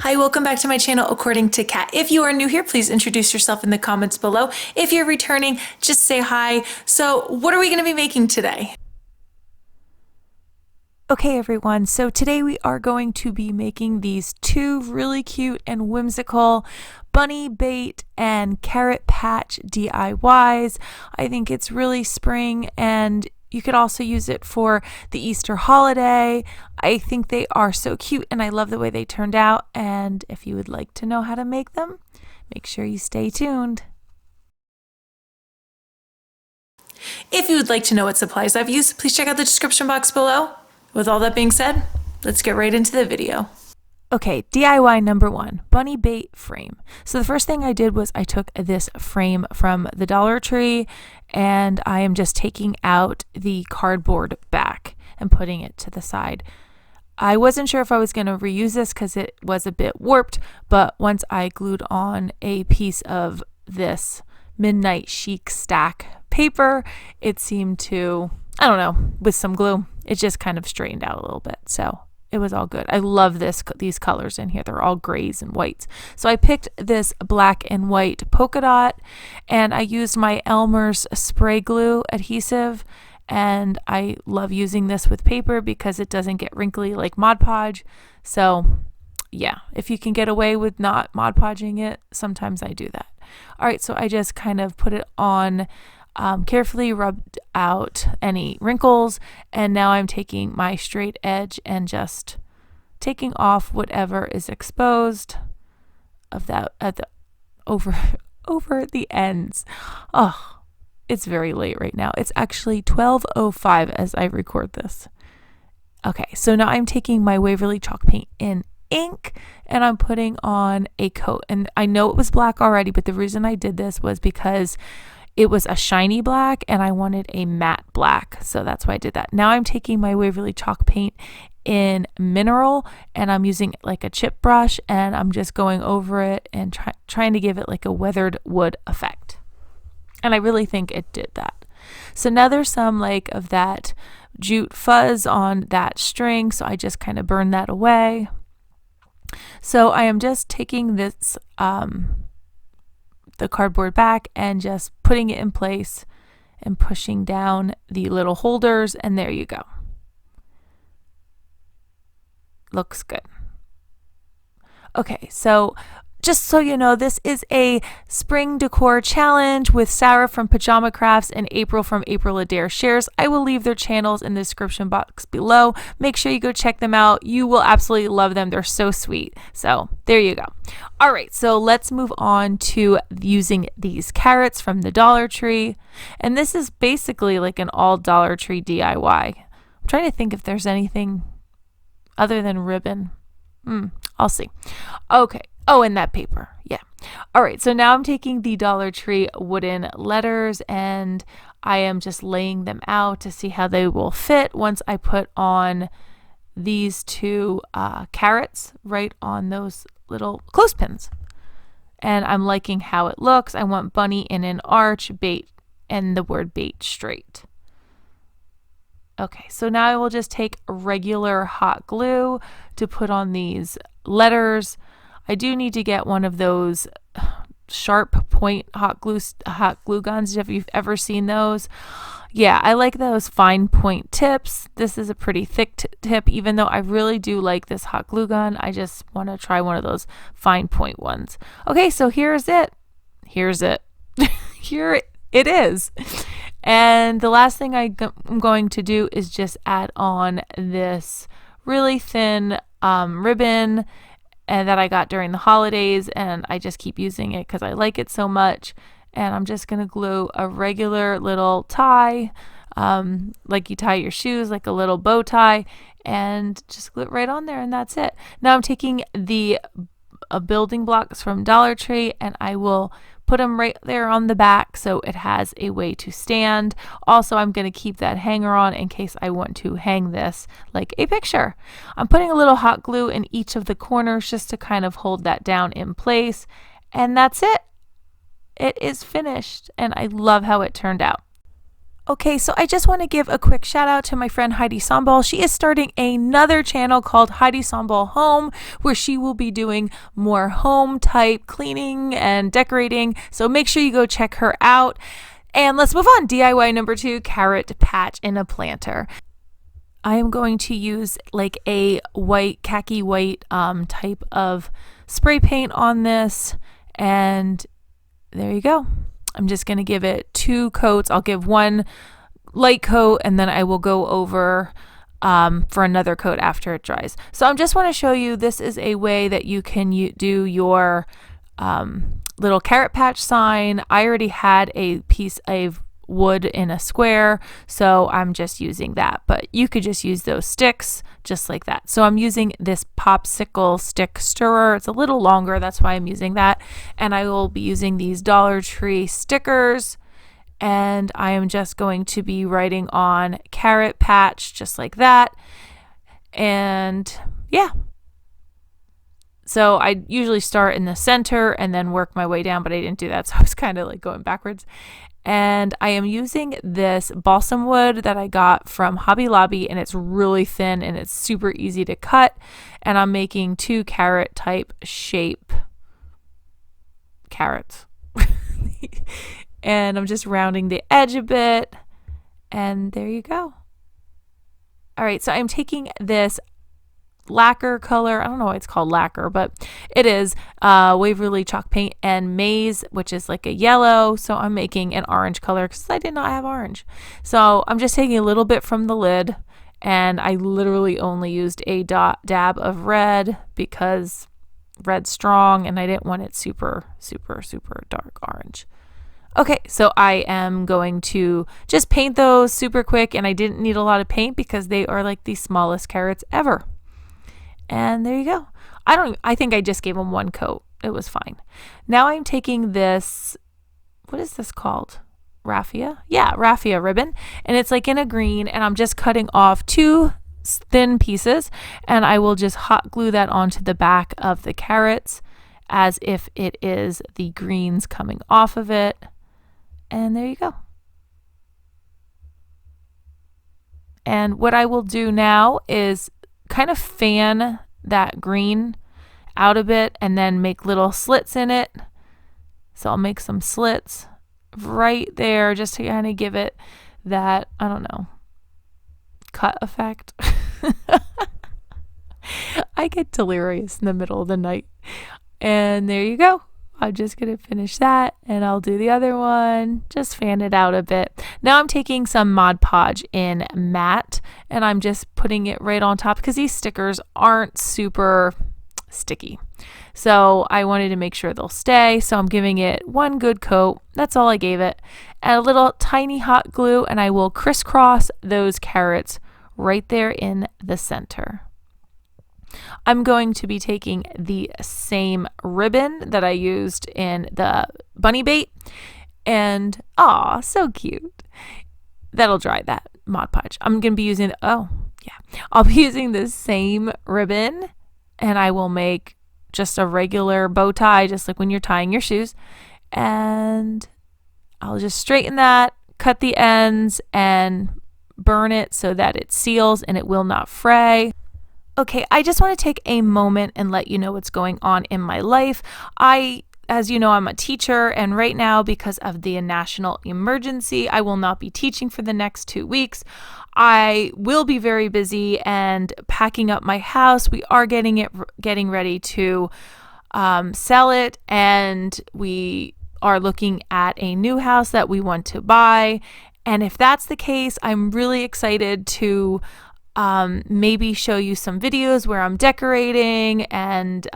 Hi, welcome back to my channel, According to Kat. If you are new here, please introduce yourself in the comments below. If you're returning, just say hi. So what are we going to be making today? Okay everyone, so today we are going to be making these two really cute and whimsical bunny bait and carrot patch DIYs. I think it's really spring and you could also use it for the Easter holiday. I think they are so cute and I love the way they turned out. And if you would like to know how to make them, make sure you stay tuned. If you would like to know what supplies I've used, please check out the description box below. With all that being said, let's get right into the video. Okay, DIY number one, bunny bait frame. So the first thing I did was I took this frame from the Dollar Tree and I am just taking out the cardboard back and putting it to the side. I wasn't sure if I was going to reuse this because it was a bit warped, but once I glued on a piece of this midnight chic stack paper, it seemed to, I don't know, with some glue, it just kind of straightened out a little bit. So it was all good. I love these colors in here. They're all grays and whites. So I picked this black and white polka dot and I used my Elmer's spray glue adhesive, and I love using this with paper because it doesn't get wrinkly like Mod Podge. So yeah, if you can get away with not Mod Podging it, sometimes I do that. All right, so I just kind of put it on, carefully rubbed out any wrinkles, and now I'm taking my straight edge and just taking off whatever is exposed of that over the ends. Oh, it's very late right now. It's actually 12:05 as I record this. Okay, so now I'm taking my Waverly Chalk Paint in ink and I'm putting on a coat, and I know it was black already, but the reason I did this was because it was a shiny black and I wanted a matte black, so that's why I did that. Now I'm taking my Waverly Chalk Paint in mineral and I'm using like a chip brush and I'm just going over it and trying to give it like a weathered wood effect. And I really think it did that. So now there's some like of that jute fuzz on that string, so I just kind of burned that away. So I am just taking this the cardboard back and just putting it in place and pushing down the little holders, and there you go. Looks good. Okay, so just so you know, this is a spring decor challenge with Sarah from Pajama Crafts and April from April Adair Shares. I will leave their channels in the description box below. Make sure you go check them out. You will absolutely love them. They're so sweet. So there you go. All right, so let's move on to using these carrots from the Dollar Tree. And this is basically like an all Dollar Tree DIY. I'm trying to think if there's anything other than ribbon. I'll see. Okay. Oh, and that paper. Yeah. All right. So now I'm taking the Dollar Tree wooden letters and I am just laying them out to see how they will fit once I put on these two carrots right on those little clothespins. And I'm liking how it looks. I want bunny in an arch, bait, and the word bait straight. Okay, so now I will just take regular hot glue to put on these letters. I do need to get one of those sharp point hot glue guns. If you've ever seen those, yeah, I like those fine point tips. This is a pretty thick tip, even though I really do like this hot glue gun. I just want to try one of those fine point ones. Okay, so here's it. Here it is. And the last thing I'm going to do is just add on this really thin ribbon and that I got during the holidays, and I just keep using it because I like it so much. And I'm just going to glue a regular little tie, like you tie your shoes, like a little bow tie, and just glue it right on there, and that's it. Now I'm taking the building blocks from Dollar Tree and I will put them right there on the back so it has a way to stand. Also, I'm going to keep that hanger on in case I want to hang this like a picture. I'm putting a little hot glue in each of the corners just to kind of hold that down in place, and that's it. It is finished and I love how it turned out. Okay, so I just want to give a quick shout out to my friend Heidi Sambal. She is starting another channel called Heidi Sambal Home, where she will be doing more home type cleaning and decorating. So make sure you go check her out. And let's move on. DIY number 2, carrot patch in a planter. I am going to use like a white, khaki white type of spray paint on this. And there you go. I'm just going to give it 2 coats. I'll give 1 light coat and then I will go over for another coat after it dries. So I just want to show you, this is a way that you can do your little carrot patch sign. I already had a piece of wood in a square, so I'm just using that, but you could just use those sticks just like that. So I'm using this popsicle stick stirrer. It's a little longer, that's why I'm using that. And I will be using these Dollar Tree stickers, and I am just going to be writing on carrot patch just like that. And yeah, so I usually start in the center and then work my way down, but I didn't do that, so I was kind of like going backwards. And I am using this balsam wood that I got from Hobby Lobby, and it's really thin and it's super easy to cut. And I'm making 2 carrot type shape carrots. And I'm just rounding the edge a bit, and there you go. All right, so I'm taking this lacquer color. I don't know why it's called lacquer, but it is Waverly Chalk Paint and Maize, which is like a yellow. So I'm making an orange color because I did not have orange. So I'm just taking a little bit from the lid, and I literally only used a dab of red because red's strong and I didn't want it super dark orange. Okay, so I am going to just paint those super quick, and I didn't need a lot of paint because they are like the smallest carrots ever. And there you go. I think I just gave them 1 coat. It was fine. Now I'm taking this, what is this called? Raffia? Yeah, raffia ribbon. And it's like in a green, and I'm just cutting off 2 thin pieces, and I will just hot glue that onto the back of the carrots as if it is the greens coming off of it. And there you go. And what I will do now is kind of fan that green out a bit and then make little slits in it. So I'll make some slits right there just to kind of give it that, I don't know, cut effect. I get delirious in the middle of the night. And there you go. I'm just going to finish that, and I'll do the other one. Just fan it out a bit. Now I'm taking some Mod Podge in matte, and I'm just putting it right on top because these stickers aren't super sticky. So I wanted to make sure they'll stay. So I'm giving it 1 good coat. That's all I gave it. And a little tiny hot glue, and I will crisscross those carrots right there in the center. I'm going to be taking the same ribbon that I used in the bunny bait, and aw, so cute. That'll dry, that Mod Podge. I'm going to be using, I'll be using the same ribbon, and I will make just a regular bow tie, just like when you're tying your shoes, and I'll just straighten that, cut the ends, and burn it so that it seals and it will not fray. Okay, I just want to take a moment and let you know what's going on in my life. As you know, I'm a teacher, and right now, because of the national emergency, I will not be teaching for the next 2 weeks. I will be very busy and packing up my house. We are getting ready to sell it, and we are looking at a new house that we want to buy. And if that's the case, I'm really excited to maybe show you some videos where I'm decorating and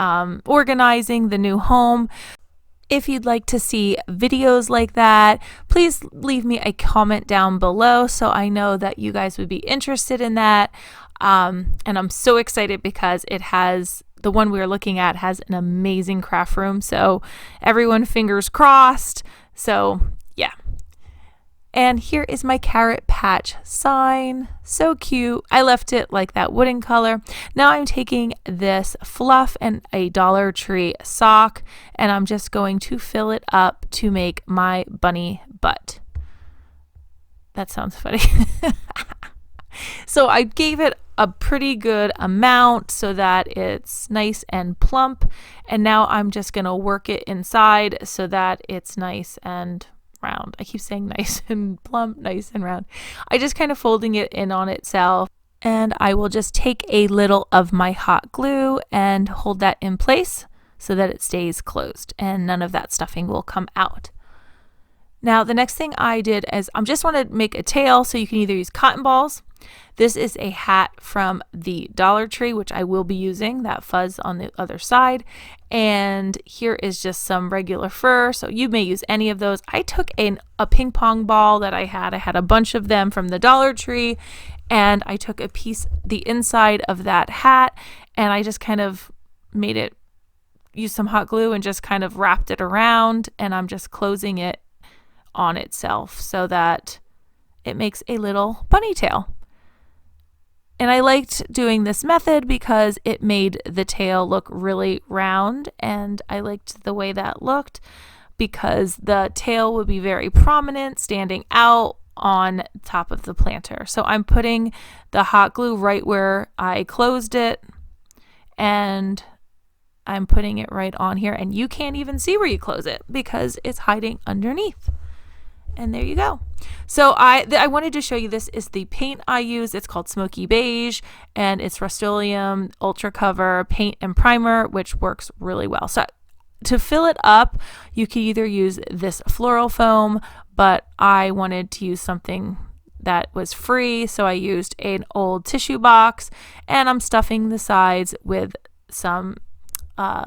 organizing the new home. If you'd like to see videos like that, please leave me a comment down below so I know that you guys would be interested in that. And I'm so excited because the one we are looking at has an amazing craft room. So everyone, fingers crossed. So yeah. And here is my carrot patch sign. So cute. I left it like that wooden color. Now I'm taking this fluff and a Dollar Tree sock, and I'm just going to fill it up to make my bunny butt. That sounds funny. So I gave it a pretty good amount so that it's nice and plump. And now I'm just going to work it inside so that it's nice and round. I keep saying nice and plump, nice and round. I just kind of folding it in on itself. And I will just take a little of my hot glue and hold that in place so that it stays closed and none of that stuffing will come out. Now, the next thing I did is I just want to make a tail, so you can either use cotton balls. This is a hat from the Dollar Tree, which I will be using, that fuzz on the other side. And here is just some regular fur, so you may use any of those. I took a ping pong ball that I had a bunch of them from the Dollar Tree, and I took a piece, the inside of that hat, and I just kind of made it, used some hot glue and just kind of wrapped it around, and I'm just closing it on itself so that it makes a little bunny tail. And I liked doing this method because it made the tail look really round, and I liked the way that looked because the tail would be very prominent, standing out on top of the planter. So I'm putting the hot glue right where I closed it, and I'm putting it right on here, and you can't even see where you close it because it's hiding underneath. And there you go. So I wanted to show you, this is the paint I use. It's called Smokey Beige, and it's Rustoleum Ultra Cover Paint and Primer, which works really well. So to fill it up, you could either use this floral foam, but I wanted to use something that was free, so I used an old tissue box, and I'm stuffing the sides with some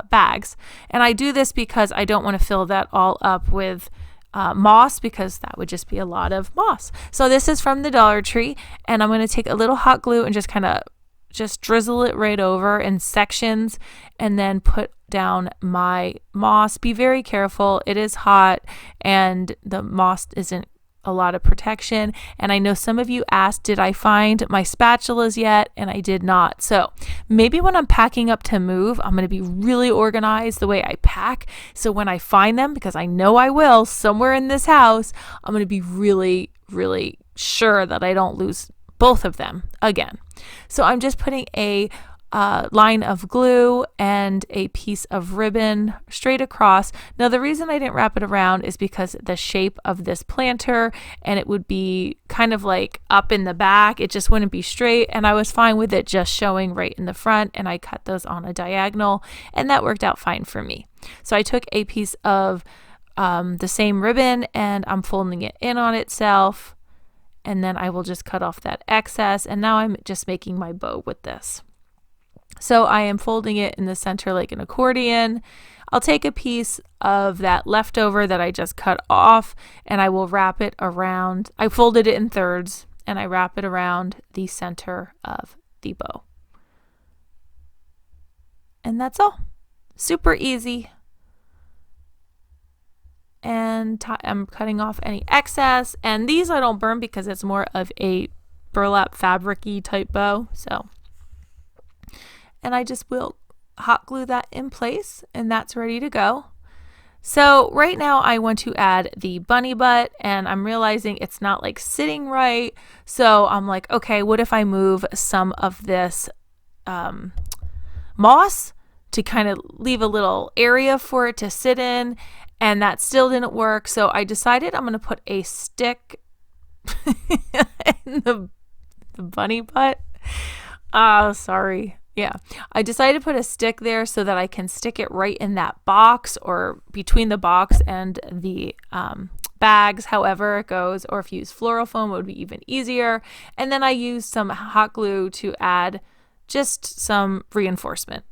bags. And I do this because I don't want to fill that all up with moss, because that would just be a lot of moss. So this is from the Dollar Tree, and I'm going to take a little hot glue and just kind of just drizzle it right over in sections, and then put down my moss. Be very careful. It is hot, and the moss isn't a lot of protection. And I know some of you asked, did I find my spatulas yet? And I did not. So maybe when I'm packing up to move, I'm going to be really organized the way I pack. So when I find them, because I know I will somewhere in this house, I'm going to be really, really sure that I don't lose both of them again. So I'm just putting a line of glue and a piece of ribbon straight across. Now, the reason I didn't wrap it around is because the shape of this planter, and it would be kind of like up in the back. It just wouldn't be straight, and I was fine with it just showing right in the front, and I cut those on a diagonal, and that worked out fine for me. So I took a piece of the same ribbon, and I'm folding it in on itself, and then I will just cut off that excess, and now I'm just making my bow with this. So I am folding it in the center like an accordion. I'll take a piece of that leftover that I just cut off, and I will wrap it around. I folded it in thirds, and I wrap it around the center of the bow. And that's all. Super easy. And I'm cutting off any excess, and these I don't burn because it's more of a burlap fabric-y type bow. So, and I just will hot glue that in place, and that's ready to go. So right now I want to add the bunny butt, and I'm realizing it's not like sitting right. So I'm like, okay, what if I move some of this moss to kind of leave a little area for it to sit in? And that still didn't work. So I decided I'm going to put a stick in the bunny butt. Oh, sorry. Yeah, I decided to put a stick there so that I can stick it right in that box, or between the box and the bags, however it goes. Or if you use floral foam, it would be even easier. And then I used some hot glue to add just some reinforcement.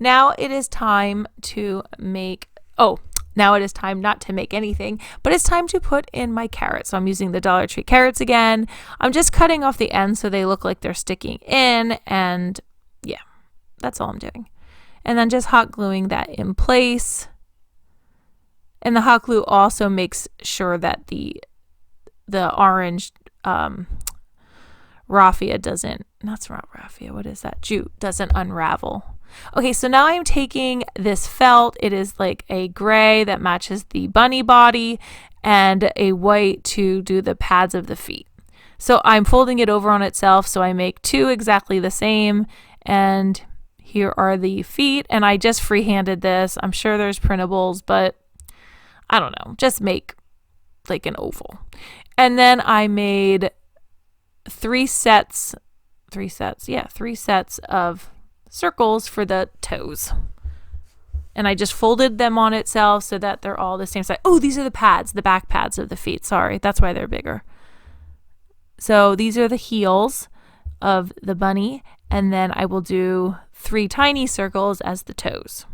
Now it is time to make, now it is time not to make anything, but it's time to put in my carrots. So I'm using the Dollar Tree carrots again. I'm just cutting off the ends so they look like they're sticking in, and yeah, that's all I'm doing. And then just hot gluing that in place. And the hot glue also makes sure that the orange raffia doesn't, that's not raffia, what is that? Jute doesn't unravel. Okay, so now I'm taking this felt. It is like a gray that matches the bunny body, and a white to do the pads of the feet. So I'm folding it over on itself, so I make two exactly the same, and here are the feet, and I just freehanded this. I'm sure there's printables, but I don't know, just make like an oval. And then I made three sets of circles for the toes. And I just folded them on itself so that they're all the same size. Oh, these are the pads, the back pads of the feet. Sorry, that's why they're bigger. So these are the heels of the bunny. And then I will do 3 tiny circles as the toes.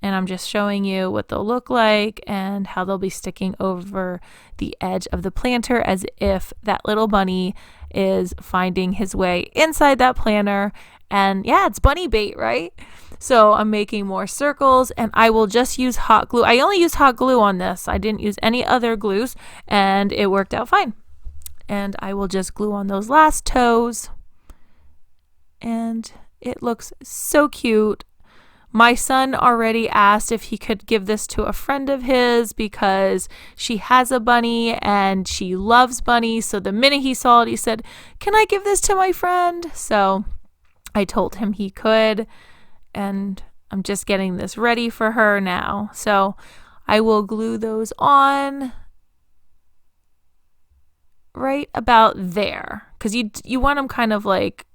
And I'm just showing you what they'll look like and how they'll be sticking over the edge of the planter as if that little bunny is finding his way inside that planter. And yeah, it's bunny bait, right? So I'm making more circles, and I will just use hot glue. I only used hot glue on this. I didn't use any other glues, and it worked out fine. And I will just glue on those last toes. And it looks so cute. My son already asked if he could give this to a friend of his because she has a bunny and she loves bunnies. So the minute he saw it, he said, "Can I give this to my friend?" So I told him he could, and I'm just getting this ready for her now. So I will glue those on right about there because you want them kind of like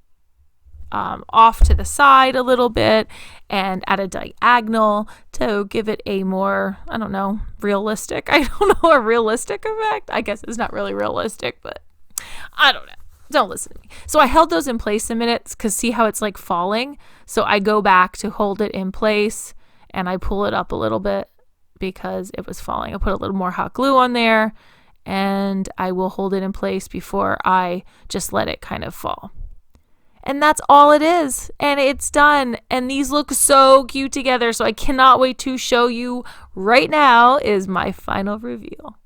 off to the side a little bit and at a diagonal to give it a more, I don't know, realistic. I don't know, a realistic effect. I guess it's not really realistic, but I don't know. Don't listen to me. So I held those in place a minute because see how it's like falling? So I go back to hold it in place and I pull it up a little bit because it was falling. I put a little more hot glue on there and I will hold it in place before I just let it kind of fall. And that's all it is. And it's done. And these look so cute together. So I cannot wait to show you right now is my final reveal.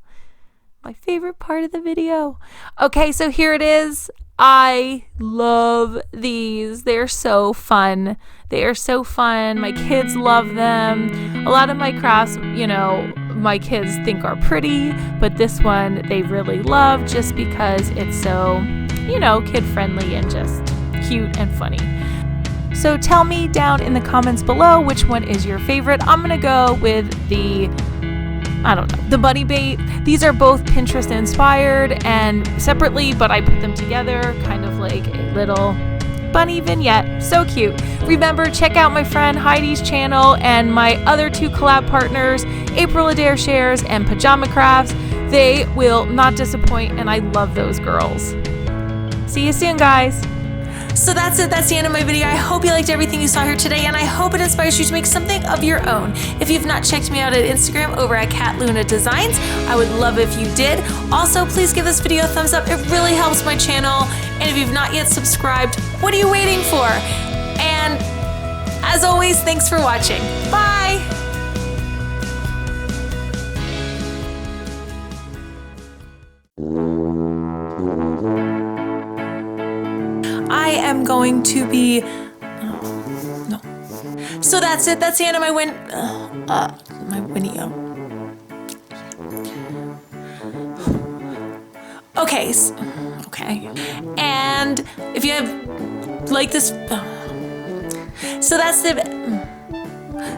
My favorite part of the video. Okay, so here it is. I love these. They're so fun. They are so fun. My kids love them. A lot of my crafts, you know, my kids think are pretty, but this one they really love just because it's so, you know, kid-friendly and just cute and funny. So tell me down in the comments below which one is your favorite. I'm gonna go with the, I don't know, the bunny bait. These are both Pinterest inspired and separately, but I put them together kind of like a little bunny vignette. So cute. Remember, check out my friend Heidi's channel and my other 2 collab partners, April Adair Shares and Pajama Crafts. They will not disappoint, and I love those girls. See you soon, guys. So that's it. That's the end of my video. I hope you liked everything you saw here today, and I hope it inspires you to make something of your own. If you've not checked me out at Instagram over at Cat Luna Designs, I would love if you did. Also, please give this video a thumbs up. It really helps my channel. And if you've not yet subscribed, what are you waiting for? And as always, thanks for watching. Bye! I am going to be, no. So that's it. That's the end of my video. Okay. Okay. And if you have like this, so that's it.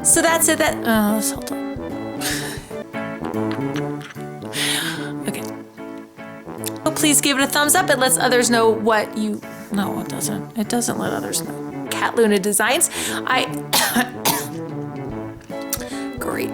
So that's it. Hold on. Okay. Oh, please give it a thumbs up. It lets others know what you. No, it doesn't. It doesn't let others know. Cat Luna Designs. Great.